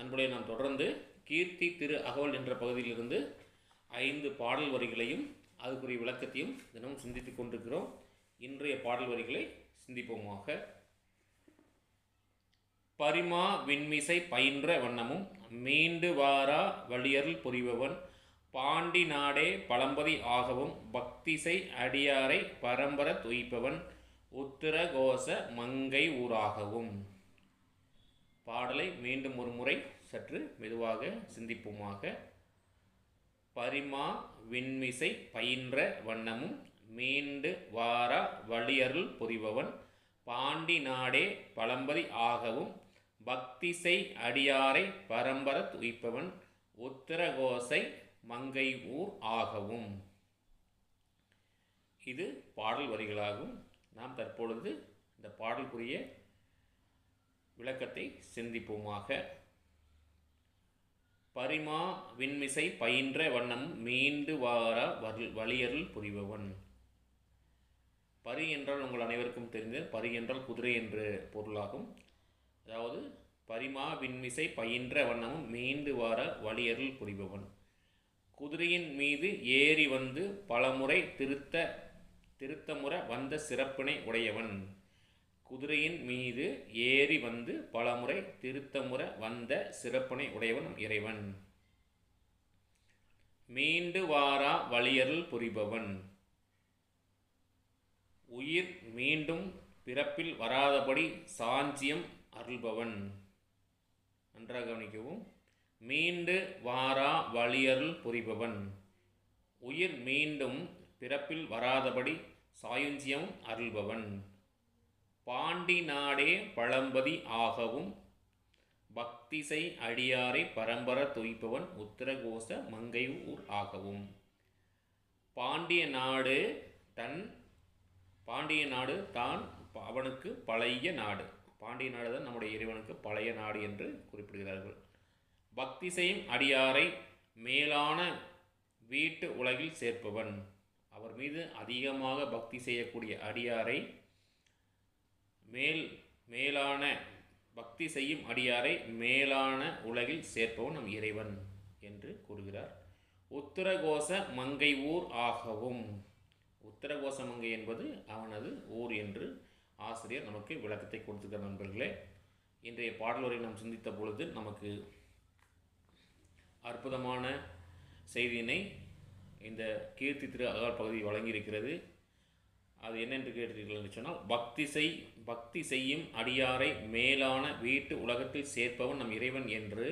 நண்பர்களே, நாம் தொடர்ந்து கீர்த்தி திரு அகவல் என்ற பகுதியிலிருந்து 5 பாடல் வரிகளையும் அதுக்குரிய விளக்கத்தையும் தினமும் சிந்தித்துக் கொண்டிருக்கிறோம். இன்றைய பாடல் வரிகளை சிந்திப்போமாக. பரிமா விண்மிசை பயின்ற வண்ணமும் மீண்டு வாரா வழியருள் புரிபவன் பாண்டி நாடே பழம்பதி ஆகவும் பக்திசை அடியாரை பரம்பர துய்ப்பவன் உத்திர கோச மங்கை ஊராகவும். பாடலை மீண்டும் ஒரு முறை சற்று மெதுவாக சிந்திப்போமாக. பரிமா விண்மிசை பயின்ற வண்ணமும் மீண்டு வாரா வழியருள் புரிபவன் பாண்டி நாடே பழம்பதி ஆகவும் பக்திசை அடியாரை பரம்பர துய்ப்பவன் உத்திரகோசை மங்கை ஊர் ஆகவும். இது பாடல் வரிகளாகும். நாம் தற்பொழுது இந்த பாடலுக்குரிய விளக்கத்தை சிந்திப்போமாக. பரிமா விண்மிசை பயின்ற வண்ணம் மீண்டு வாரா வழியருள் புரிபவன். பரி என்றால் உங்கள் அனைவருக்கும் தெரிந்த பரி என்றால் குதிரை என்று பொருளாகும். அதாவது பரிமா விண்மிசை பயின்ற வண்ணமும் மீண்டு வார வழியருள் புரிபவன். குதிரையின் மீது ஏறி வந்து பலமுறை திருத்தமுற வந்த சிறப்பினை உடையவன். குதிரையின் மீது ஏறி வந்து பலமுறை திருத்தமுற வந்த சிறப்பினை உடையவன் இறைவன். மீண்டு வாரா வழியருள் புரிபவன். உயிர் மீண்டும் பிறப்பில் வராதபடி சாஞ்சியம் அருள்பவன். நன்றாக கவனிக்கவும். மீண்டு வாரா வழியருள் புரிபவன். உயிர் மீண்டும் பிறப்பில் வராதபடி சாயுஞ்சியம் அருள்பவன். பாண்டி நாடே பழம்பதி ஆகவும் பக்திசை அடியாரை பரம்பர துய்ப்பவன் உத்திரகோச மங்கை ஊர் ஆகவும். பாண்டிய நாடு தான் அவனுக்கு பழைய நாடு. பாண்டிய நாடு தான் நம்முடைய இறைவனுக்கு பழைய நாடு என்று குறிப்பிடுகிறார்கள். பக்தி செய்யும் அடியாரை மேலான வீட்டு உலகில் சேர்ப்பவன். அவர் மீது அதிகமாக பக்தி செய்யக்கூடிய அடியாரை மேலான பக்தி செய்யும் அடியாரை மேலான உலகில் சேர்ப்பவன் நம் இறைவன் என்று கூறுகிறார். உத்திரகோச மங்கை ஊர் ஆகவும். உத்திரகோச மங்கை என்பது அவனது ஊர் என்று ஆசிரியர் நமக்கு விளக்கத்தை கொடுத்துக்கிறார். நண்பர்களே, இன்றைய பாடலுரை நாம் சிந்தித்த பொழுது நமக்கு அற்புதமான செய்தியினை இந்த கீர்த்தி திரு அகவல் பகுதி வழங்கியிருக்கிறது. அது என்னென்று கேட்டீர்கள் என்று சொன்னால், பக்தி செய்யும் அடியாரை மேலான வீட்டு உலகத்தில் சேர்ப்பவன் நம் இறைவன் என்று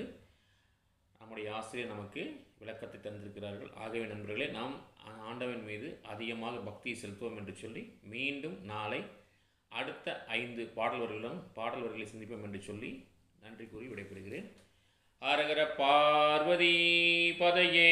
நம்முடைய ஆசிரியர் நமக்கு விளக்கத்தை தந்திருக்கிறார்கள். ஆகவே நண்பர்களே, நாம் ஆண்டவன் மீது அதிகமாக பக்தியை செலுத்துவோம் என்று சொல்லி மீண்டும் நாளை அடுத்த 5 பாடல் வரிகளை சிந்திப்போம் என்று சொல்லி நன்றி கூறி விடைபெறுகிறேன். அரகர பார்வதி பதையே.